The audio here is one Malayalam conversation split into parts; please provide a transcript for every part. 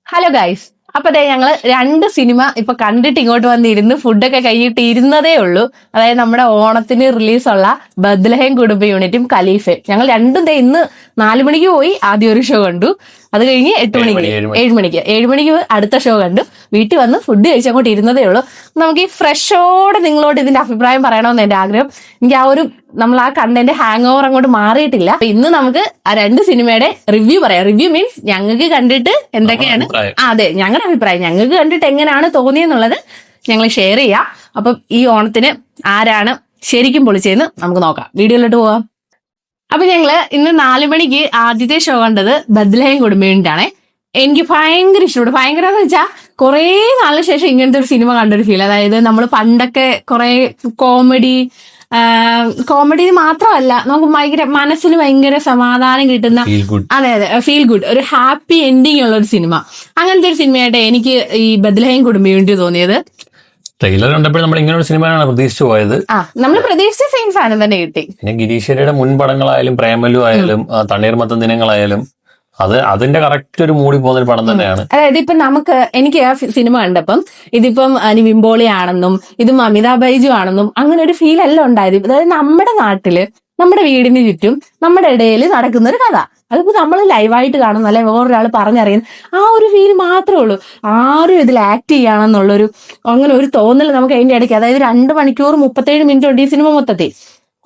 ഹലോ ഗൈസ്, അപ്പൊ ദേ ഞങ്ങള് 2 സിനിമ ഇപ്പൊ കണ്ടിട്ട് ഇങ്ങോട്ട് വന്നിരുന്ന് ഫുഡൊക്കെ കഴിഞ്ഞിട്ട് ഇരുന്നതേ ഉള്ളൂ. അതായത് നമ്മുടെ ഓണത്തിന് റിലീസുള്ള ബദ്ലഹേം കുടുംബ യൂണിറ്റും ഖലീഫയും. ഞങ്ങൾ രണ്ടും ദേ ഇന്ന് 4 മണിക്ക് പോയി ആദ്യം ഒരു ഷോ കണ്ടു. അത് കഴിഞ്ഞ് 7 മണിക്ക് അടുത്ത ഷോ കണ്ടു. വീട്ടിൽ വന്ന് ഫുഡ് കഴിച്ച് അങ്ങോട്ട് ഇരുന്നതേ ഉള്ളൂ. നമുക്ക് ഈ ഫ്രഷോടെ നിങ്ങളോട് ഇതിന്റെ അഭിപ്രായം പറയണമെന്ന് എന്റെ ആഗ്രഹം. എനിക്ക് നമ്മൾ ആ കണ്ടന്റ് ഹാങ് ഓവർ അങ്ങോട്ട് മാറിയിട്ടില്ല. അപ്പൊ ഇന്ന് നമുക്ക് ആ 2 സിനിമയുടെ റിവ്യൂ പറയാം. റിവ്യൂ മീൻസ് ഞങ്ങൾക്ക് കണ്ടിട്ട് എന്തൊക്കെയാണ്, അതെ, ഞങ്ങളുടെ അഭിപ്രായം, ഞങ്ങൾക്ക് കണ്ടിട്ട് എങ്ങനെയാണ് തോന്നിയെന്നുള്ളത് ഞങ്ങൾ ഷെയർ ചെയ്യാം. അപ്പം ഈ ഓണത്തിന് ആരാണ് ശരിക്കും പൊളിച്ചതെന്ന് നമുക്ക് നോക്കാം. വീഡിയോയിലോട്ട് പോവാം. അപ്പൊ ഞങ്ങള് ഇന്ന് 4 മണിക്ക് ആദ്യത്തെ ഷോ കണ്ടത് ബദ്ലഹേം കുടുംബ യൂണിറ്റാണേ. എനിക്ക് ഭയങ്കര ഇഷ്ടപ്പെട്ടു. ഭയങ്കര എന്ന് വെച്ചാൽ കുറെ നാളിന് ശേഷം ഇങ്ങനത്തെ ഒരു സിനിമ കണ്ടൊരു ഫീൽ. അതായത് നമ്മൾ പണ്ടൊക്കെ കുറെ കോമഡി മാത്രമല്ല, നമുക്ക് ഭയങ്കര മനസ്സിന് ഭയങ്കര സമാധാനം കിട്ടുന്ന, അതെ, ഫീൽ ഗുഡ്, ഒരു ഹാപ്പി എൻഡിങ് ഉള്ള ഒരു സിനിമ. അങ്ങനത്തെ ഒരു സിനിമയായിട്ട് എനിക്ക് ഈ ബദ്ലഹേം കുടുംബ യൂണിറ്റ് തോന്നിയത്. ട്രെയിലർ കണ്ടപ്പോൾ നമ്മൾ ഇങ്ങനെ ഒരു സിനിമയാണ് പ്രതീക്ഷിച്ചു പോയത്. നമ്മൾ പ്രതീക്ഷിച്ച സെയിം സാധനം തന്നെ കിട്ടി. പിന്നെ ഗിരീശ്വരയുടെ മുൻ പടങ്ങളായാലും പ്രേമലു ആയാലും തണ്ണീർമത്തൻ ദിനങ്ങളായാലും അതിന്റെ കറക്റ്റ് ഒരു മൂടി പോകുന്ന ഒരു പടം തന്നെയാണ്. അതായത് ഇപ്പൊ എനിക്ക് ആ സിനിമ കണ്ടപ്പം ഇതിപ്പം നിവിൻ പോളി ആണെന്നും ഇതും അമിതാഭ് ബൈജു ആണെന്നും അങ്ങനെ ഒരു ഫീൽ അല്ല ഉണ്ടായത്. അതായത് നമ്മുടെ നാട്ടില്, നമ്മുടെ വീടിന് ചുറ്റും, നമ്മുടെ ഇടയിൽ നടക്കുന്ന ഒരു കഥ. അതിപ്പോ നമ്മൾ ലൈവായിട്ട് കാണുന്ന, അല്ലെ വേറൊരാൾ പറഞ്ഞറിയുന്ന ആ ഒരു ഫീൽ മാത്രമേ ഉള്ളൂ. ആരും ഇതിൽ ആക്ട് ചെയ്യാണെന്നുള്ളൊരു അങ്ങനെ ഒരു തോന്നൽ നമുക്ക് അതിന്റെ ഇടയ്ക്ക്. അതായത് 2 മണിക്കൂർ 37 മിനിറ്റ് ഉണ്ട് ഈ സിനിമ മൊത്തത്തിൽ.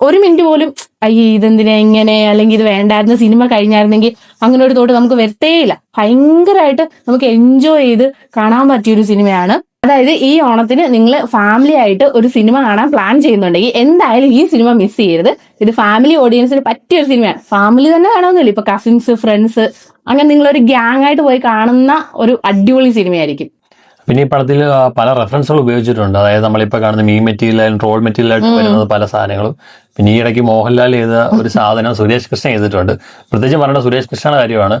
1 മിനിറ്റ് പോലും അയ്യേ ഇതെന്തിനാ ഇങ്ങനെ, അല്ലെങ്കിൽ ഇത് വേണ്ടായിരുന്നു, സിനിമ കഴിഞ്ഞായിരുന്നെങ്കിൽ, അങ്ങനെ ഒരു തോട്ട് നമുക്ക് വരുത്തേയില്ല. ഭയങ്കരമായിട്ട് നമുക്ക് എൻജോയ് ചെയ്ത് കാണാൻ പറ്റിയൊരു സിനിമയാണ്. അതായത് ഈ ഓണത്തിന് നിങ്ങൾ ഫാമിലി ആയിട്ട് ഒരു സിനിമ കാണാൻ പ്ലാൻ ചെയ്യുന്നുണ്ടെങ്കിൽ എന്തായാലും ഈ സിനിമ മിസ് ചെയ്യരുത്. ഇത് ഫാമിലി ഓഡിയൻസിന് പറ്റിയൊരു സിനിമയാണ്. ഫാമിലി തന്നെ കാണുന്നില്ല, ഇപ്പൊ കസിൻസ്, ഫ്രണ്ട്സ്, അങ്ങനെ നിങ്ങളൊരു ഗ്യാങ് ആയിട്ട് പോയി കാണുന്ന ഒരു അടിപൊളി സിനിമയായിരിക്കും. പിന്നെ ഈ പടത്തിൽ പല റെഫറൻസുകൾ ഉപയോഗിച്ചിട്ടുണ്ട്. അതായത് നമ്മളിപ്പോ കാണുന്ന മീൻ മെറ്റീരിയലായാലും ട്രോൾ മെറ്റീരിയലായിട്ട് വരുന്നത് പല സാധനങ്ങളും. പിന്നെ ഈ ഇടയ്ക്ക് മോഹൻലാൽ ചെയ്ത ഒരു സാധനം സുരേഷ് കൃഷ്ണ ചെയ്തിട്ടുണ്ട്. പ്രത്യേകിച്ച് പറയേണ്ട സുരേഷ് കൃഷ്ണയുടെ കാര്യമാണ്.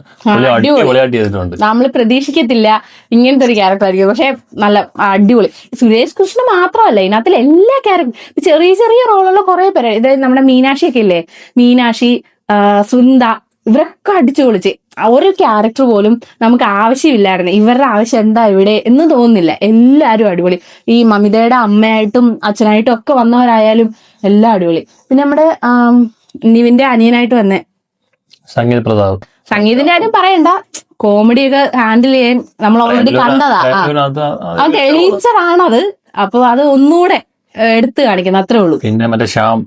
അടിപൊളിയായിട്ട് ചെയ്തിട്ടുണ്ട്. നമ്മൾ പ്രതീക്ഷിക്കത്തില്ല ഇങ്ങനത്തെ ഒരു ക്യാരക്ടർ ആയിരിക്കും, പക്ഷെ നല്ല അടിപൊളി. സുരേഷ് കൃഷ്ണ മാത്രമല്ല, ഇതിനകത്തിൽ എല്ലാ ക്യാരക്ടറും ചെറിയ ചെറിയ റോളുള്ള കുറെ പേര്. ഇതായത് നമ്മുടെ മീനാക്ഷിയൊക്കെ ഇല്ലേ, മീനാക്ഷി, സുന്ദ, ഇവരൊക്കെ അടിച്ചു പൊളിച്ച്. ഒരു ക്യാരക്ടർ പോലും നമുക്ക് ആവശ്യമില്ലായിരുന്നു. ഇവരുടെ ആവശ്യം എന്താ ഇവിടെ എന്ന് തോന്നുന്നില്ല. എല്ലാരും അടിപൊളി. ഈ മമിതയുടെ അമ്മയായിട്ടും അച്ഛനായിട്ടും ഒക്കെ വന്നവരായാലും എല്ലാം അടിപൊളി. പിന്നെ നമ്മുടെ നിവിന്റെ അനിയനായിട്ട് വന്നേ സംഗീതിന്റെ കാര്യം പറയണ്ട, കോമഡി ഒക്കെ ഹാൻഡിൽ ചെയ്യാൻ നമ്മൾ ഓൾറെഡി കണ്ടതാ. അത് തെളിയിച്ചതാണത്. അപ്പൊ അത് ഒന്നുകൂടെ എടുത്തു കാണിക്കുന്നു, അത്രേ ഉള്ളൂ. പിന്നെ മറ്റേ ശ്യാം,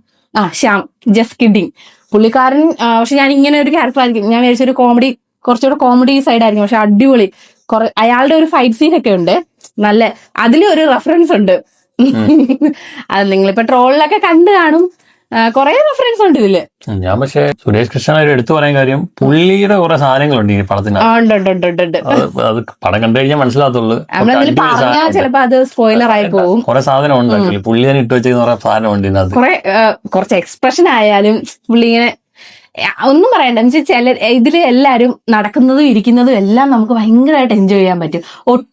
ജസ്റ്റ് കിഡിങ് പുള്ളിക്കാരൻ. പക്ഷെ ഞാൻ ഇങ്ങനെ ഒരു ക്യാരക്ടർ ആയിരിക്കും ഞാൻ വിചാരിച്ചൊരു കോമഡി, കുറച്ചുകൂടെ കോമഡി സൈഡ് ആയിരിക്കും. പക്ഷെ അടിപൊളി. അയാളുടെ ഒരു ഫൈറ്റ് സീൻ ഒക്കെ ഉണ്ട്, നല്ല. അതിലൊരു റെഫറൻസ് ഉണ്ട്. അത് നിങ്ങളിപ്പോ ട്രോളിലൊക്കെ കണ്ടു കാണും. കുറെ റെഫറൻസ് ഉണ്ട് ഇതില്. ഞാൻ പക്ഷേ സുരേഷ് കൃഷ്ണ എടുത്തു പറയാൻ കാര്യം, പുള്ളിയുടെ കുറെ സാധനങ്ങളുണ്ട് ഈ പടത്തിന്. അത് പടം കണ്ടു കഴിഞ്ഞാൽ മനസ്സിലാകത്തുള്ളൂ. ചിലപ്പോ അത് സ്പോയിലർ ആയി പോകും. കുറെ സാധനം ഉണ്ട്, പുള്ളി തന്നെ ഇട്ട് വെച്ച കുറെ സാധനം ഉണ്ട് ഇതിനകത്ത്. കുറച്ച് എക്സ്പ്രഷൻ ആയാലും പുള്ളി ഇങ്ങനെ ഒന്നും പറയണ്ട. എന്ന് വെച്ചാൽ ഇതില് എല്ലാരും നടക്കുന്നതും ഇരിക്കുന്നതും എല്ലാം നമുക്ക് ഭയങ്കരമായിട്ട് എൻജോയ് ചെയ്യാൻ പറ്റും. ഒട്ടും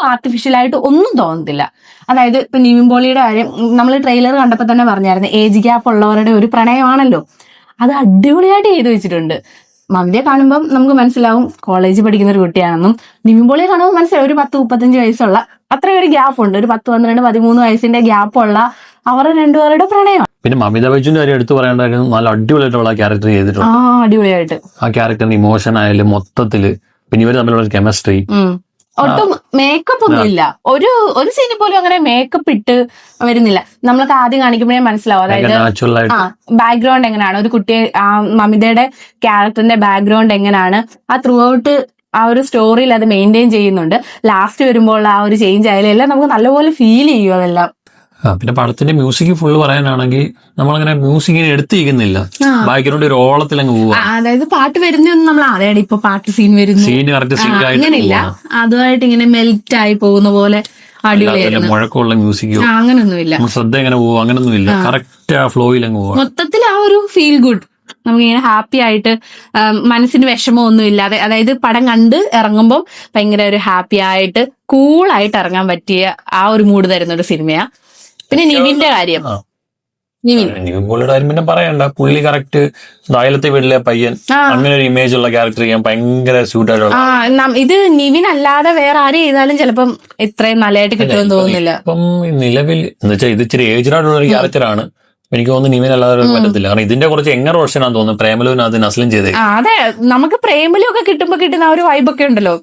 ആർട്ടിഫിഷ്യലായിട്ട് ഒന്നും തോന്നത്തില്ല. അതായത് ഇപ്പൊ നിവിൻ പോളിയുടെ കാര്യം നമ്മൾ ട്രെയിലർ കണ്ടപ്പോ തന്നെ പറഞ്ഞായിരുന്നു, ഏജ് ഗ്യാപ്പ് ഉള്ളവരുടെ ഒരു പ്രണയമാണല്ലോ. അത് അടിപൊളിയായിട്ട് ചെയ്തു വെച്ചിട്ടുണ്ട്. മമിതയെ കാണുമ്പോൾ നമുക്ക് മനസ്സിലാവും കോളേജിൽ പഠിക്കുന്ന ഒരു കുട്ടിയാണെന്നും. നിവിൻ പോളിയെ കാണുമ്പോൾ മനസ്സിലാവും ഒരു 10-35 വയസ്സുള്ള, അത്രയും ഒരു ഗ്യാപ്പ് ഉണ്ട്. ഒരു 10, 12, 13 വയസ്സിന്റെ ഗ്യാപ്പുള്ള അവർ രണ്ടുപേരുടെ പ്രണയമാണ്. പിന്നെ മമിത ബൈജുവിന്റെ കാര്യം എടുത്തു പറയേണ്ടായിരുന്നു. നല്ല അടിപൊളിയായിട്ടുള്ള ക്യാരക്ടർ ചെയ്തിട്ടുണ്ട്. അടിപൊളിയായിട്ട് ആ ക്യാരക്ടറിന്റെ ഇമോഷൻ ആയാലും മൊത്തത്തില്, പിന്നെ ഇവര് തമ്മിലുള്ള കെമിസ്ട്രി. ഒട്ടും മേക്കപ്പ് ഒന്നും ഇല്ല. ഒരു സീനിൽ പോലും അങ്ങനെ മേക്കപ്പ് ഇട്ട് വരുന്നില്ല. നമ്മൾക്ക് ആദ്യം കാണിക്കുമ്പോഴേ മനസ്സിലാവും. അതായത് ബാക്ക്ഗ്രൗണ്ട് എങ്ങനെയാണ്, ഒരു കുട്ടിയെ മമിതയുടെ ക്യാരക്ടറിന്റെ ബാക്ക്ഗ്രൗണ്ട് എങ്ങനെയാണ്, ആ ത്രൂ ഔട്ട് ആ ഒരു സ്റ്റോറിയിൽ അത് മെയിൻറ്റെയിൻ ചെയ്യുന്നുണ്ട്. ലാസ്റ്റ് വരുമ്പോൾ ആ ഒരു ചേഞ്ച് ആയാലും എല്ലാം നമുക്ക് നല്ലപോലെ ഫീൽ ചെയ്യും അതെല്ലാം. പിന്നെ പടത്തിന്റെ മ്യൂസിക് ഫുള്ള് പറയാനാണെങ്കിൽ നമ്മളങ്ങനെ മ്യൂസിക്കിനെ എടുത്തിരിക്കുന്നില്ല, ബാക്ക്ഗ്രൗണ്ട് ഒരു ഓളത്തിലങ്ങ് പോവാ. അതായത് പാട്ട് വരുന്നൊന്നും നമ്മൾ അതായത് ഇപ്പൊ പാട്ട് സീൻ വരുന്നു അങ്ങനെയില്ല, അതുമായിട്ട് ഇങ്ങനെ മെൽറ്റ് ആയി പോകുന്ന പോലെ അടിപൊളിയായിരുന്നു. മുഴക്കമുള്ള മ്യൂസിക്കോ അങ്ങനൊന്നുമില്ല, ശ്രദ്ധ എങ്ങനെ പോവും അങ്ങനൊന്നുമില്ല. കറക്റ്റ് ആ ഫ്ലോയിൽ അങ്ങ് പോവാ. മൊത്തത്തിൽ ആ ഒരു ഫീൽ ഗുഡ്, നമുക്കിങ്ങനെ ഹാപ്പി ആയിട്ട് മനസ്സിന് വിഷമമൊന്നും ഇല്ലാതെ, അതായത് പടം കണ്ട് ഇറങ്ങുമ്പോൾ ഭയങ്കര ഒരു ഹാപ്പി ആയിട്ട് കൂളായിട്ട് ഇറങ്ങാൻ പറ്റിയ ആ ഒരു മൂഡ് തരുന്ന ഒരു സിനിമയാ. പിന്നെ നിവിന്റെ കാര്യം, നിവിൻ പോളിയുടെ കാര്യം പിന്നെ പറയണ്ട, പുള്ളി കറക്റ്റ് തായലത്തെ വീട്ടിലെ പയ്യൻ, അങ്ങനെ ഒരു ഇമേജ് ഉള്ള ക്യാരക്ടർ ചെയ്യാൻ ഭയങ്കര സ്യൂട്ട് ആയിട്ടുള്ള. ഇത് നിവിൻ അല്ലാതെ വേറെ ആര് ചെയ്താലും ചിലപ്പം ഇത്രയും നല്ലതായിട്ട് കിട്ടുമെന്ന് തോന്നുന്നില്ല. ഇപ്പം നിലവിൽ എന്ന് വെച്ചാൽ ഇത് ഇച്ചിരി ഏജ്ഡ് ആയിട്ടുള്ള ഒരു ക്യാരക്ടറാണ്. എനിക്ക് തോന്നുന്നു നിവിൻ അല്ലാതെ പറ്റത്തില്ല. കാരണം ഇതിന്റെ കുറച്ച് എങ്ങർ വേർഷനാന്ന് തോന്നുന്നു പ്രേമലുവിനകത്ത് നസ്ലിൻ ചെയ്തേ. അതെ, നമുക്ക് പ്രേമലു ഒക്കെ കിട്ടുമ്പോ കിട്ടുന്ന ആ ഒരു വൈബൊക്കെ ഉണ്ടല്ലോ.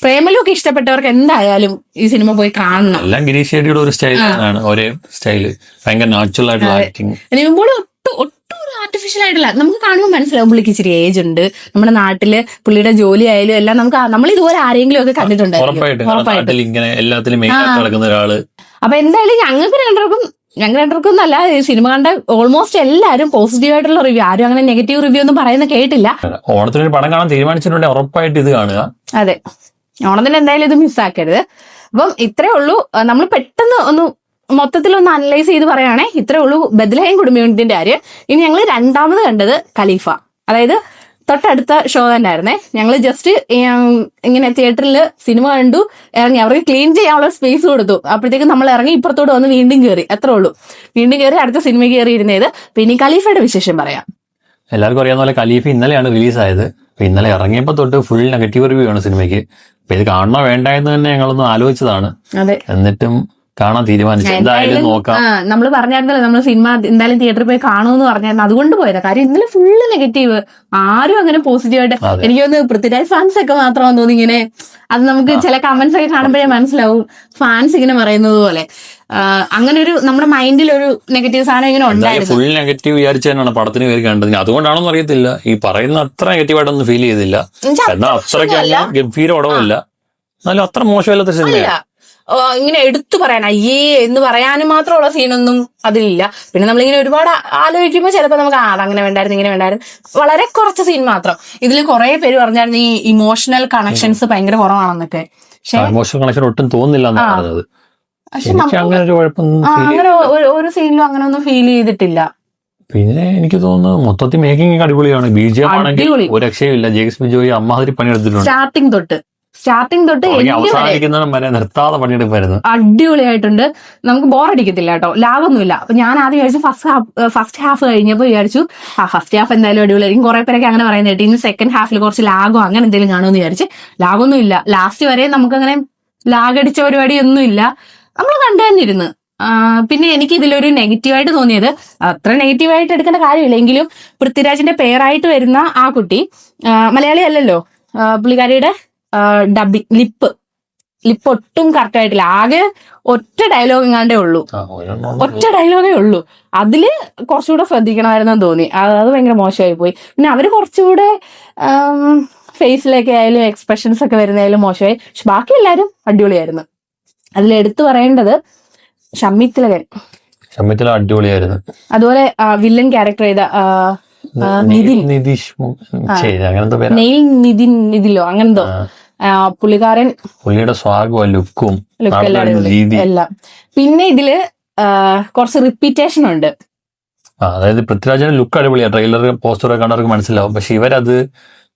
പ്രേമലു ഒക്കെ ഇഷ്ടപ്പെട്ടവർക്ക് എന്തായാലും ഈ സിനിമ പോയി കാണണം. എല്ലാം ഗിരീഷ് ഷെട്ടിയുടെ ഒരു സ്റ്റൈലാണ്, ഒരേ സ്റ്റൈല്, ഭയങ്കര നാച്ചുറൽ ആയിട്ടുള്ള ആക്ടിങ്. നിവിൻ ഒട്ടും ഒരു ആർട്ടിഫിഷ്യൽ ആയിട്ടില്ല. നമുക്ക് കാണുമ്പോൾ മനസ്സിലാവും പുള്ളിക്ക് ഇച്ചിരി ഏജ് ഉണ്ട്. നമ്മുടെ നാട്ടില് പുള്ളിയുടെ ജോലി ആയാലും എല്ലാം നമ്മൾ ഇതുപോലെ ആരെങ്കിലും ഒക്കെ കണ്ടിട്ടുണ്ടായിരിക്കും ഇങ്ങനെ എല്ലാത്തിലും നടക്കുന്ന ഒരാള്. അപ്പൊ എന്തായാലും ഞങ്ങൾക്ക് രണ്ടുപേർക്കും നല്ല സിനിമ കണ്ട ഓൾമോസ്റ്റ് എല്ലാവരും പോസിറ്റീവ് ആയിട്ടുള്ള റിവ്യൂ, ആരും അങ്ങനെ നെഗറ്റീവ് റിവ്യൂ ഒന്നും പറയുന്ന കേട്ടില്ല. ഓണത്തിന് ഒരു പടം കാണാൻ തീരുമാനിച്ചിട്ടുണ്ടെങ്കിൽ ഉറപ്പായിട്ട് ഇത് കാണുക. അതെ, ഓണത്തിന് എന്തായാലും ഇത് മിസ്സാക്കരുത്. അപ്പം ഇത്രേ ഉള്ളൂ. നമ്മൾ പെട്ടെന്ന് ഒന്ന് മൊത്തത്തിലൊന്ന് അനലൈസ് ചെയ്ത് പറയുകയാണെങ്കിൽ ഇത്രേ ഉള്ളൂ ബദ്ലഹേം കുടുംബ യൂണിറ്റിന്റെ കാര്യം. ഇനി ഞങ്ങൾ രണ്ടാമത് കണ്ടത് ഖലീഫ, അതായത് തൊട്ടടുത്ത ഷോ തന്നെ ആയിരുന്നേ. ഞങ്ങൾ ജസ്റ്റ് ഇങ്ങനെ തിയേറ്ററിൽ സിനിമ കണ്ടു, ഇറങ്ങി, അവർക്ക് ക്ലീൻ ചെയ്യാനുള്ള സ്പേസ് കൊടുത്തു. അപ്പോഴത്തേക്ക് നമ്മൾ ഇറങ്ങി ഇപ്പുറത്തോട് വന്ന് വീണ്ടും കയറി, അത്രേ ഉള്ളൂ. വീണ്ടും കയറി അടുത്ത സിനിമ കയറി ഇരുന്നത്. പിന്നെ ഖലീഫയുടെ വിശേഷം പറയാം. എല്ലാവർക്കും അറിയാവുന്ന പോലെ ഖലീഫ ഇന്നലെയാണ് റിലീസായത്. ഇന്നലെ ഇറങ്ങിയപ്പോൾ തൊട്ട് ഫുൾ നെഗറ്റീവ് റിവ്യൂ ആണ് സിനിമയ്ക്ക്. അപ്പൊ ഇത് കാണണോ വേണ്ട എന്ന് തന്നെ ഞങ്ങളൊന്ന് ആലോചിച്ചതാണ്. എന്നിട്ടും കാണാൻ തീരുമാനിച്ചു. എന്തായാലും നോക്കാം. നമ്മൾ പറഞ്ഞായിരുന്നല്ലോ നമ്മൾ സിനിമ എന്തായാലും തിയേറ്ററിൽ പോയി കാണുമെന്ന് പറഞ്ഞായിരുന്നു. അതുകൊണ്ട് പോയതാ. കാര്യം ഇന്നലെ ഫുള്ള് നെഗറ്റീവ്, ആരും അങ്ങനെ പോസിറ്റീവായിട്ട്. എനിക്ക് തോന്നുന്നു പൃഥ്വിരാജ് ഫാൻസ് ഒക്കെ മാത്രമാണെന്ന് തോന്നി ഇങ്ങനെ. അത് നമുക്ക് ചില കമന്റ്സ് ഒക്കെ കാണുമ്പോഴേ മനസ്സിലാവും ഫാൻസ് ഇങ്ങനെ പറയുന്നത് പോലെ. അങ്ങനെ ഒരു നമ്മുടെ മൈൻഡിൽ ഒരു നെഗറ്റീവ് സാധനം ഇങ്ങനെ ഉണ്ടായിരുന്നു. ഫുൾ നെഗറ്റീവ് വിചാരിച്ചു തന്നെയാണ് പടത്തിന് പേര് കണ്ടത്. അതുകൊണ്ടാണോന്ന് അറിയത്തില്ല, ഈ പറയുന്ന അത്ര നെഗറ്റീവായിട്ടൊന്നും ഫീൽ ചെയ്തില്ല. എന്നാൽ അത്രയ്ക്ക് ഗംഭീര പടവുമില്ല, എന്നാലും അത്ര മോശമല്ലാത്ത സിനിമയാണ്. ഇങ്ങനെ എടുത്തു പറയാൻ അയ്യേ എന്ന് പറയാനും മാത്രമുള്ള സീനൊന്നും അതിലില്ല. പിന്നെ നമ്മളിങ്ങനെ ഒരുപാട് ആലോചിക്കുമ്പോൾ ചിലപ്പോൾ നമുക്ക് അതങ്ങനെ വേണ്ടായിരുന്നു ഇങ്ങനെ വേണ്ടായിരുന്നു. വളരെ കുറച്ച് സീൻ മാത്രം. ഇതിൽ കുറെ പേര് പറഞ്ഞായിരുന്നു ഈ ഇമോഷണൽ കണക്ഷൻസ് ഭയങ്കര കുറവാണെന്നൊക്കെ. ഇമോഷണൽ കണക്ഷൻ ഒട്ടും തോന്നുന്നില്ല. അങ്ങനെ ഒരു സീനിലും അങ്ങനെ ഒന്നും ഫീൽ ചെയ്തിട്ടില്ല. പിന്നെ എനിക്ക് തോന്നുന്നു മൊത്തത്തിൽ മേക്കിംഗ് അടിപൊളിയാണ്. BGM ആണെങ്കിൽ ഒരു രക്ഷയില്ല. ജെയ്സ് ബിജോയ് അമ്മാതിരി പണിയെടുത്തിട്ടുണ്ട്. സ്റ്റാർട്ടിംഗ് തൊട്ട് നിർത്താതെ പണിയെടുപ്പായിരുന്നു. അടിപൊളിയായിട്ടുണ്ട്. നമുക്ക് ബോറടിക്കത്തില്ല കേട്ടോ, ലാഗൊന്നുമില്ല. അപ്പൊ ഞാൻ ആദ്യം വിചാരിച്ചു ഫസ്റ്റ് ഹാഫ് കഴിഞ്ഞപ്പോൾ വിചാരിച്ചു ഫസ്റ്റ് ഹാഫ് എന്തായാലും അടിപൊളിയായിരിക്കും. കുറെ പേരൊക്കെ അങ്ങനെ പറയുന്നത് കേട്ട്. ഇനി സെക്കൻഡ് ഹാഫിൽ കുറച്ച് ലാഗോ അങ്ങനെ എന്തെങ്കിലും കാണുമെന്ന് വിചാരിച്ച്. ലാഗൊന്നും ഇല്ല. ലാസ്റ്റ് വരെ നമുക്കങ്ങനെ ലാഗടിച്ച പരിപാടിയൊന്നും ഇല്ല. നമ്മൾ കണ്ടു തന്നെ ഇരുന്ന്. പിന്നെ എനിക്ക് ഇതിലൊരു നെഗറ്റീവായിട്ട് തോന്നിയത്, അത്ര നെഗറ്റീവായിട്ട് എടുക്കേണ്ട കാര്യമില്ല എങ്കിലും, പൃഥ്വിരാജിന്റെ പേരായിട്ട് വരുന്ന ആ കുട്ടി മലയാളി അല്ലല്ലോ. പുള്ളിക്കാരിയുടെ ഡബിങ് ലിപ്പ് ഒട്ടും കറക്റ്റ് ആയിട്ടില്ല. ആകെ ഒറ്റ ഡയലോഗ് എങ്ങാണ്ടേ ഉള്ളൂ. ഒറ്റ ഡയലോഗേ ഉള്ളൂ. അതില് കുറച്ചുകൂടെ ശ്രദ്ധിക്കണമായിരുന്നെന്ന് തോന്നി. അത് ഭയങ്കര മോശമായി പോയി. പിന്നെ അവര് കുറച്ചുകൂടെ ഫേസിലൊക്കെ ആയാലും എക്സ്പ്രഷൻസ് ഒക്കെ വരുന്നതായാലും മോശമായി. പക്ഷെ ബാക്കി എല്ലാവരും അടിപൊളിയായിരുന്നു. അതിൽ എടുത്തു പറയേണ്ടത് ഷമ്മി തിലകൻ അടിപൊളിയായിരുന്നു. അതുപോലെ വില്ലൻ ക്യാരക്ടർ ചെയ്ത നിതിലോ അങ്ങനെന്തോ പുള്ളിക്കാരൻ, പുള്ളിയുടെ സ്വാഗവും ലുക്കും എല്ലാം. പിന്നെ ഇതില് കുറച്ച് റിപ്പീറ്റേഷൻ ഉണ്ട്. അതായത് പൃഥ്വിരാജിന്റെ ലുക്ക് അടിപൊളിയാണ്. ട്രെയിലർ പോസ്റ്ററൊക്കെ കണ്ടവർക്ക് മനസ്സിലാവും. പക്ഷെ ഇവരത്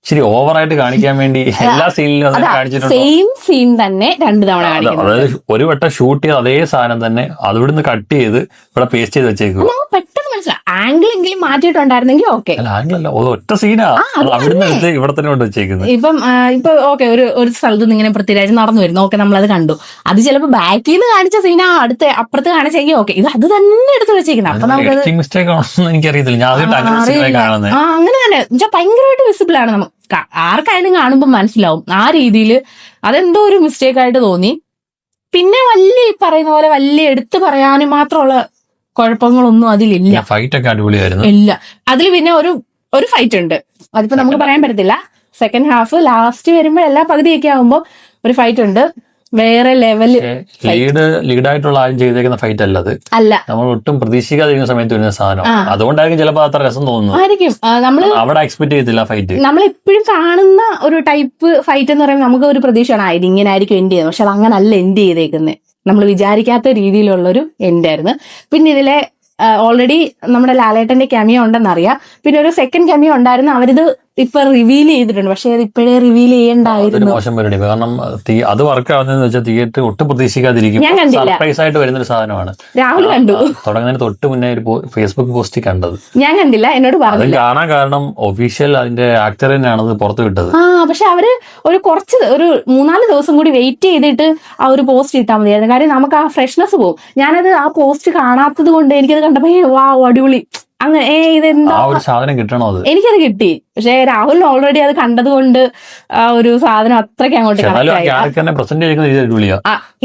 ഇച്ചിരി ഓവറായിട്ട് കാണിക്കാൻ വേണ്ടി എല്ലാ സീനിലും കാണിച്ചിട്ടുണ്ട്. സെയിം സീൻ തന്നെ 2 തവണ കാണിക്കുന്നത്. അതായത് ഒരു വട്ടം ഷൂട്ട് ചെയ്ത് അതേ സാധനം തന്നെ അത് ഇവിടുന്ന് കട്ട് ചെയ്ത് ഇവിടെ പേസ്റ്റ് ചെയ്ത് വെച്ചേക്കും. പെട്ടെന്ന് മനസ്സിലാവും. ആംഗിൾ എങ്കിലും മാറ്റിയിട്ടുണ്ടായിരുന്നെങ്കിൽ ഓക്കെ. ആംഗിൾ അല്ല, ഒറ്റ സീനാ അവിടുന്ന് എടുത്ത് ഇവിടെ തന്നെ കൊണ്ട് വെച്ചേക്കുന്നത്. ഇപ്പൊ ഓക്കെ, ഒരു സ്ഥലത്ത് നിന്ന് ഇങ്ങനെ പൃഥ്വിരാജ് നടന്നു വരുന്നു. ഓക്കെ, നമ്മളത് കണ്ടു. അത് ചിലപ്പോ ബാക്കിൽ നിന്ന് കാണിച്ച സീനാ അപ്പുറത്ത് കാണിച്ചെങ്കിൽ ഓക്കെ, ഇത് അത് തന്നെ എടുത്ത് വെച്ചേക്കുന്നത്. അപ്പൊ നമുക്ക് മിസ്റ്റേക്ക് ആണെന്ന് എനിക്കറിയത്തില്ല. അങ്ങനെ തന്നെ ഭയങ്കരമായിട്ട് വിസിബിൾ ആണ്. നമുക്ക് ആർക്കായാലും കാണുമ്പോൾ മനസ്സിലാവും. ആ രീതിയിൽ അതെന്തോ ഒരു മിസ്റ്റേക്ക് ആയിട്ട് തോന്നി. പിന്നെ വലിയ പറയുന്ന പോലെ വലിയ എടുത്തു പറയാനും മാത്രമുള്ള കുഴപ്പങ്ങളൊന്നും അതിലില്ല. ഫൈറ്റ് ഒക്കെ അടിപൊളിയായിരുന്നു. ഇല്ല, അതിൽ പിന്നെ ഒരു ഫൈറ്റ് ഉണ്ട്. അതിപ്പോ നമുക്ക് പറയാൻ പറ്റത്തില്ല. സെക്കൻഡ് ഹാഫ് ലാസ്റ്റ് വരുമ്പോൾ എല്ലാ പകുതിയൊക്കെ ആകുമ്പോൾ ഒരു ഫൈറ്റ് ഉണ്ട്. വേറെ ലെവല് ലീഡായിട്ടുള്ള ആരും ചെയ്തേക്കുന്ന ഫൈറ്റ് അല്ല അത്. അല്ല, നമ്മൾ ഒട്ടും പ്രതീക്ഷിക്കാതിരിക്കുന്ന സമയത്ത് വരുന്ന സാധനം. അതുകൊണ്ടായിരിക്കും ചിലപ്പോൾ അത്ര രസം തോന്നുന്നു. ആയിരിക്കും. അവിടെ എക്സ്പെക്ട് ചെയ്തില്ല ഫൈറ്റ്. നമ്മൾ എപ്പോഴും കാണുന്ന ഒരു ടൈപ്പ് ഫൈറ്റ് എന്ന് പറയുമ്പോൾ നമുക്ക് ഒരു പ്രതീക്ഷയാണ് ഇത് ഇങ്ങനെ ആയിരിക്കും എൻഡ് ചെയ്യുന്നത്. പക്ഷെ അത് അങ്ങനെ അല്ല എൻഡ് ചെയ്തേക്കുന്നത്. നമ്മൾ വിചാരിക്കാത്ത രീതിയിലുള്ളൊരു എൻഡ് ആയിരുന്നു. പിന്നെ ഇതിലെ ഓൾറെഡി നമ്മുടെ ലാലേട്ടന്റെ ക്യാമിയോ ഉണ്ടെന്നറിയാം. പിന്നെ ഒരു സെക്കൻഡ് ക്യാമിയോ ഉണ്ടായിരുന്നു. അവരിത് ഇപ്പൊ റിവീൽ ചെയ്തിട്ടുണ്ട്, പക്ഷെ അത് ഇപ്പോഴേ റിവീൽ അതൊരു ചെയ്യണ്ടായിരുന്നു. മോശം പരിപാടി. കാരണം അത് വർക്ക് ആവുന്നതെന്ന് വെച്ചാൽ തിയേറ്റർ ഒട്ടും പ്രതീക്ഷിക്കാതിരിക്കും. ഞാൻ കണ്ടില്ല. സർപ്രൈസ് ആയിട്ട് വരുന്നൊരു സാധനമാണ്. രാഹുൽ കണ്ടു. തുടങ്ങുന്നതിന് തൊട്ട് മുന്നേ ഒരു ഫേസ്ബുക്ക് പോസ്റ്റ് കണ്ടത്. ഞാൻ കണ്ടില്ല, എന്നോട് അത് പറഞ്ഞില്ല. കാണാൻ കാരണം ഒഫീഷ്യൽ അതിന്റെ ആക്ടർ തന്നെയാണ് അത് പുറത്ത് വിട്ടത്. പക്ഷെ അവര് ഒരു 3-4 ദിവസം കൂടി വെയിറ്റ് ചെയ്തിട്ട് ആ ഒരു പോസ്റ്റ് ഇട്ടാൽ മതിയായിരുന്നു. കാര്യം നമുക്ക് ആ ഫ്രഷ്നെസ് പോകും. ഞാനത് ആ പോസ്റ്റ് കാണാത്തത് കൊണ്ട് എനിക്കത് കണ്ടപ്പോ അടിപൊളി ഇതെന്താ ആ ഒരു സാധനം കിട്ടണോ അത്? എനിക്കത് കിട്ടി. പക്ഷെ രാഹുലിന് ഓൾറെഡി അത് കണ്ടത് കൊണ്ട് ആ ഒരു സാധനം അത്രയ്ക്ക് അങ്ങോട്ട്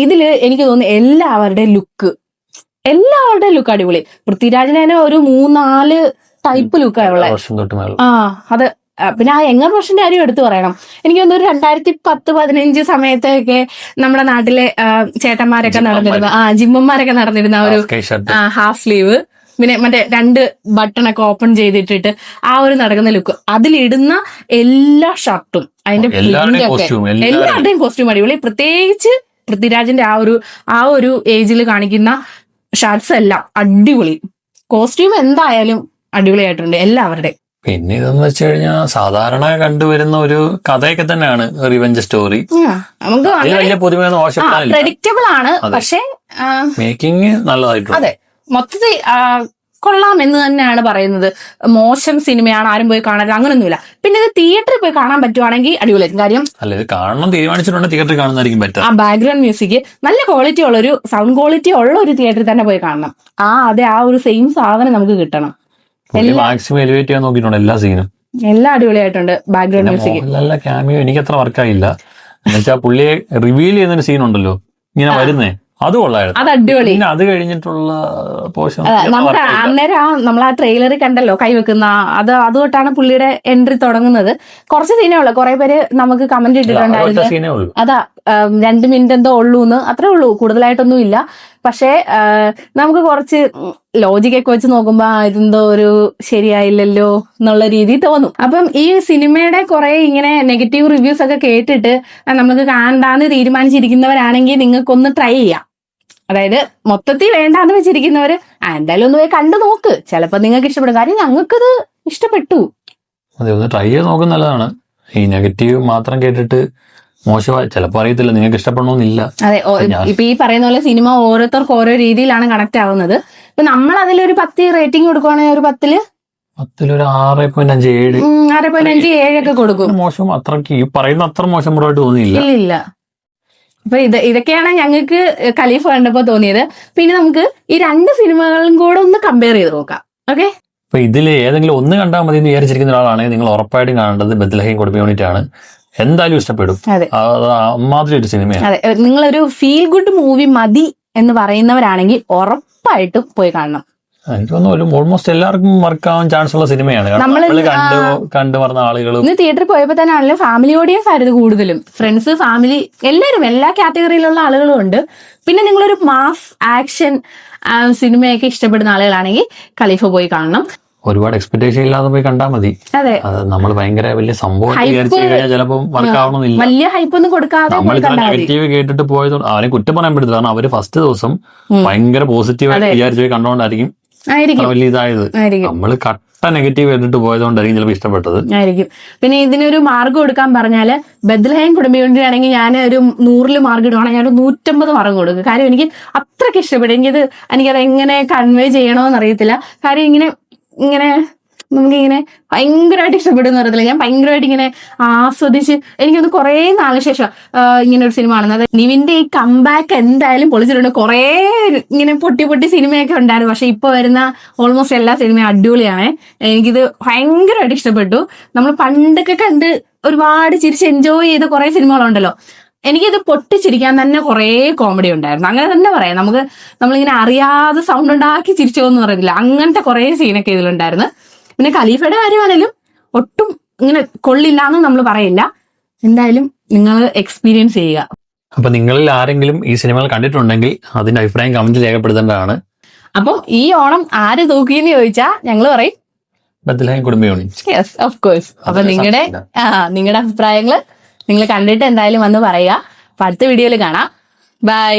ഇതില് എനിക്ക് തോന്നുന്നു എല്ലാവരുടെയും ലുക്ക് അടിപൊളി. പൃഥ്വിരാജിന് തന്നെ ഒരു 3-4 ടൈപ്പ് ലുക്കാണ് ഉള്ളത്. അത് പിന്നെ ആ യങ്ങർ വേർഷന്റെ കാര്യം എടുത്തു പറയണം. എനിക്ക് തോന്നുന്നു 2010-15 സമയത്തൊക്കെ നമ്മുടെ നാട്ടിലെ ചേട്ടന്മാരൊക്കെ നടന്നിരുന്ന ജിമ്മന്മാരൊക്കെ നടന്നിരുന്ന ഒരു ഹാഫ് സ്ലീവ്, പിന്നെ മറ്റേ 2 ബട്ടണൊക്കെ ഓപ്പൺ ചെയ്തിട്ടിട്ട് ആ ഒരു നടക്കുന്ന ലുക്ക്, അതിലിടുന്ന എല്ലാ ഷർട്ടും അതിന്റെ എല്ലാവരുടെയും കോസ്റ്റ്യൂം അടിപൊളി. പ്രത്യേകിച്ച് പൃഥ്വിരാജിന്റെ ആ ഒരു ഏജിൽ കാണിക്കുന്ന ഷർട്ട്സ് എല്ലാം അടിപൊളി. കോസ്റ്റ്യൂം എന്തായാലും അടിപൊളിയായിട്ടുണ്ട് എല്ലാവരുടെയും. പിന്നെ ഇതെന്ന് വെച്ച് കഴിഞ്ഞാൽ സാധാരണ കണ്ടുവരുന്ന ഒരു കഥയൊക്കെ തന്നെയാണ് റിവെഞ്ച് സ്റ്റോറി. നമുക്ക് വലിയ പുതുമയൊന്നും ആവശ്യപ്പെടാനില്ല. പ്രെഡിക്റ്റബിൾ ആണ്, പക്ഷെ മേക്കിംഗ് നല്ലതായിട്ടുണ്ട്. അതെ, മൊത്തത്തിൽ കൊള്ളാം എന്ന് തന്നെയാണ് പറയുന്നത്. മോശം സിനിമയാണ്, ആരും പോയി കാണരുത് അങ്ങനൊന്നുമില്ല. പിന്നെ ഇത് തിയേറ്ററിൽ പോയി കാണാൻ പറ്റുവാണെങ്കിൽ അടിപൊളിയായിരിക്കും. കാര്യം അല്ല, ഇത് കാണണം തീരുമാനിച്ചിട്ടുണ്ടെങ്കിൽ തിയേറ്ററിൽ കാണുന്നതായിരിക്കും ബെറ്റർ. ആ ബാക്ക്ഗ്രൗണ്ട് മ്യൂസിക് നല്ല ക്വാളിറ്റി ഉള്ള ഒരു സൗണ്ട് ക്വാളിറ്റി ഉള്ള ഒരു തിയേറ്ററിൽ തന്നെ പോയി കാണണം. അതെ, ആ ഒരു സെയിം സാധനം നമുക്ക് കിട്ടണം. മാക്സിമം എലിവേറ്റ് ചെയ്യാൻ നോക്കിയിട്ടുണ്ട് എല്ലാ സീനും. എല്ലാം അടിപൊളിയായിട്ടുണ്ട്. ബാക്ക്ഗ്രൗണ്ട് മ്യൂസിക് ക്യാമിയോ എനിക്ക് അത്ര വർക്കായില്ല. എന്നുവെച്ചാൽ പുള്ളിയെ റിവീൽ ചെയ്യുന്ന സീൻ ഉണ്ടല്ലോ ഇങ്ങനെ വരുന്നേ, അത് കൊള്ളായിരുന്നു. അത് അടിപൊളി. പിന്നെ അത് കഴിഞ്ഞിട്ടുള്ള പോർഷൻ നമുക്ക് അന്നേരം നമ്മൾ ആ ട്രെയിലറിൽ കണ്ടല്ലോ കൈവെക്കുന്ന അതുകൊണ്ടാണ് പുള്ളിയുടെ എൻട്രി തുടങ്ങുന്നത്. കുറച്ച് സീനേ ഉള്ളു. കുറെ പേര് നമുക്ക് കമന്റ് ഇട്ടിട്ടുണ്ടായിരുന്നു അതാ 2 മിനിറ്റ് എന്തോ ഉള്ളൂന്ന്, അത്രേ ഉള്ളൂ, കൂടുതലായിട്ടൊന്നും ഇല്ല. പക്ഷെ നമുക്ക് കുറച്ച് ലോജിക്കൊക്കെ വെച്ച് നോക്കുമ്പോ ഇതെന്തോ ഒരു ശരിയായില്ലല്ലോ എന്നുള്ള രീതി തോന്നും. അപ്പം ഈ സിനിമയുടെ കുറെ ഇങ്ങനെ നെഗറ്റീവ് റിവ്യൂസ് ഒക്കെ കേട്ടിട്ട് നമുക്ക് കാണണ്ടാന്ന് തീരുമാനിച്ചിരിക്കുന്നവരാണെങ്കിൽ നിങ്ങൾക്കൊന്ന് ട്രൈ ചെയ്യാം. അതായത് മൊത്തത്തിൽ വേണ്ടാന്ന് വെച്ചിരിക്കുന്നവര് എന്തായാലും ഒന്ന് പോയി കണ്ടു നോക്ക്, ചിലപ്പോ നിങ്ങൾക്ക് ഇഷ്ടപ്പെടും. കാര്യം ഞങ്ങൾക്കത് ഇഷ്ടപ്പെട്ടു. അതെ, ഒന്ന് ട്രൈ ചെയ്ത് നോക്കുന്നതാണ്. ഈ നെഗറ്റീവ് മാത്രം കേട്ടിട്ട് മോശമായി ചിലപ്പോൾ അറിയത്തില്ല, നിങ്ങൾക്ക് ഇഷ്ടപ്പെടണമെന്നില്ല. അതെ, ഇപ്പൊ ഈ പറയുന്ന പോലെ സിനിമ ഓരോരുത്തർക്ക് ഓരോ രീതിയിലാണ് കണക്ട് ആവുന്നത്. ഇപ്പൊ നമ്മൾ അതിലൊരു 10 റേറ്റിംഗ് കൊടുക്കുവാണെങ്കിൽ ഒരു 10-ല് 6.5 6.5-7 ഒക്കെ കൊടുക്കും. മോശം അത്രക്ക് ഈ പറയുന്ന അത്ര മോശം കൂടായിട്ട് തോന്നിയില്ല. ഇല്ല. അപ്പൊ ഇതൊക്കെയാണ് ഞങ്ങൾക്ക് ഖലീഫ കണ്ടപ്പോ തോന്നിയത്. പിന്നെ നമുക്ക് ഈ 2 സിനിമകളും കൂടെ ഒന്ന് കമ്പയർ ചെയ്ത് നോക്കാം. ഓക്കെ, അപ്പൊ ഇതിൽ ഏതെങ്കിലും ഒന്ന് കണ്ടാൽ മതി എന്ന് വിചാരിച്ചിരിക്കുന്ന ഒരാളാണെങ്കിൽ നിങ്ങൾ ഉറപ്പായിട്ടും കാണേണ്ടത് ബത്ലഹേം കുടുംബ യൂണിറ്റ് ആണ്. എന്തായാലും ഇഷ്ടപ്പെടും. അമ്മാതിരി ഒരു സിനിമയാണ്. അതെ, നിങ്ങളൊരു ഫീൽ ഗുഡ് മൂവി മതി എന്ന് പറയുന്നവരാണെങ്കിൽ ഉറപ്പായിട്ടും പോയി കാണണം. എനിക്ക് തോന്നുന്നു ഓൾമോസ്റ്റ് എല്ലാവർക്കും വർക്ക് ആവാൻ ചാൻസ് ഉള്ള സിനിമയാണ്. കണ്ടു പറഞ്ഞ ആളുകളും ഇന്ന് തിയേറ്ററിൽ പോയപ്പോ തന്നെ ആണെങ്കിലും ഫാമിലി ഓഡിയൻസ് ആയിരുന്നു കൂടുതലും. ഫ്രണ്ട്സ്, ഫാമിലി, എല്ലാവരും, എല്ലാ കാറ്റഗറിയിലുള്ള ആളുകളും ഉണ്ട്. പിന്നെ നിങ്ങളൊരു മാസ് ആക്ഷൻ സിനിമയൊക്കെ ഇഷ്ടപ്പെടുന്ന ആളുകളാണെങ്കിൽ ഖലീഫ പോയി കാണണം. ഒരുപാട് എക്സ്പെക്ടേഷൻ ഇല്ലാതെ പോയി കണ്ടാൽ മതി. അതെ, നമ്മൾ ഭയങ്കര വലിയ സംഭവം ചിലപ്പോൾ വർക്ക് ആവണമെന്നില്ല. വലിയ ഹൈപ്പ് ഒന്നും കൊടുക്കാതെ നമ്മൾ നെഗറ്റീവ് കേട്ടിട്ട് പോയത് അവരെ കുറ്റം പറയാൻ പറ്റില്ല. കാരണം അവര് ഫസ്റ്റ് ദിവസം ഭയങ്കര പോസിറ്റീവായിട്ട് വിചാരിച്ചു പോയി കണ്ടോണ്ടായിരിക്കും വലിയ ഇതായത്. നമ്മൾ കട്ട നെഗറ്റീവ് കേട്ടിട്ട് പോയതുകൊണ്ടായിരിക്കും ചിലപ്പോൾ ഇഷ്ടപ്പെട്ടത് ആയിരിക്കും. പിന്നെ ഇതിനൊരു മാർക്ക് കൊടുക്കാൻ പറഞ്ഞാല് ബത്ലഹേം കുടുംബ യൂണിറ്റ് ആണെങ്കിൽ ഞാൻ ഒരു 100-ല് മാർക്ക് ഇടുവാണെങ്കിൽ ഞാൻ 150 മാർക്ക് കൊടുക്കും. കാര്യം എനിക്ക് അത്രയ്ക്ക് ഇഷ്ടപ്പെട്ടു. എനിക്കത് എങ്ങനെ കൺവേ ചെയ്യണോന്ന് അറിയത്തില്ല. കാര്യം ഇങ്ങനെ നമുക്കിങ്ങനെ ഭയങ്കരമായിട്ട് ഇഷ്ടപ്പെടുന്ന പറയത്തില്ല, ഞാൻ ഭയങ്കരമായിട്ട് ഇങ്ങനെ ആസ്വദിച്ച് എനിക്കൊന്ന് കുറേ നാളിന് ശേഷം ഇങ്ങനെ ഒരു സിനിമ കാണുന്നത്. നിവിന്റെ ഈ കംബാക്ക് എന്തായാലും പൊളിച്ചിട്ടുണ്ട്. കുറേ ഇങ്ങനെ പൊട്ടി സിനിമയൊക്കെ ഉണ്ടായിരുന്നു, പക്ഷെ ഇപ്പൊ വരുന്ന ഓൾമോസ്റ്റ് എല്ലാ സിനിമയും അടിപൊളിയാണ്. എനിക്കിത് ഭയങ്കരമായിട്ട് ഇഷ്ടപ്പെട്ടു. നമ്മൾ പണ്ടൊക്കെ കണ്ട് ഒരുപാട് ചിരിച്ച് എൻജോയ് ചെയ്ത കുറെ സിനിമകളുണ്ടല്ലോ, എനിക്കിത് പൊട്ടിച്ചിരിക്കാൻ തന്നെ കുറേ കോമഡി ഉണ്ടായിരുന്നു. അങ്ങനെ തന്നെ പറയാം. നമ്മളിങ്ങനെ അറിയാതെ സൗണ്ട് ഉണ്ടാക്കി ചിരിച്ചു പോകുന്ന പറയത്തില്ല, അങ്ങനത്തെ കുറേ സീനൊക്കെ ഇതിലുണ്ടായിരുന്നു. പിന്നെ ഖലീഫയുടെ കാര്യമാണെങ്കിലും ഒട്ടും ഇങ്ങനെ കൊള്ളില്ല എന്ന് നമ്മൾ പറയില്ല. എന്തായാലും നിങ്ങൾ എക്സ്പീരിയൻസ് ചെയ്യുക. അപ്പൊ നിങ്ങളിൽ ആരെങ്കിലും ഈ സിനിമകൾ കണ്ടിട്ടുണ്ടെങ്കിൽ അതിന്റെ അഭിപ്രായം കമന്റ് രേഖപ്പെടുത്തേണ്ടതാണ്. അപ്പം ഈ ഓണം ആര് തൂക്കിയെന്ന് ചോദിച്ചാൽ ഞങ്ങൾ പറയും ബത്ലഹേം കുടുംബ യൂണിറ്റ്. Yes, of course. അപ്പൊ നിങ്ങളുടെ അഭിപ്രായങ്ങൾ നിങ്ങൾ കണ്ടിട്ട് എന്തായാലും വന്ന് പറയുക. അപ്പൊ അടുത്ത വീഡിയോയിൽ കാണാം. ബൈ.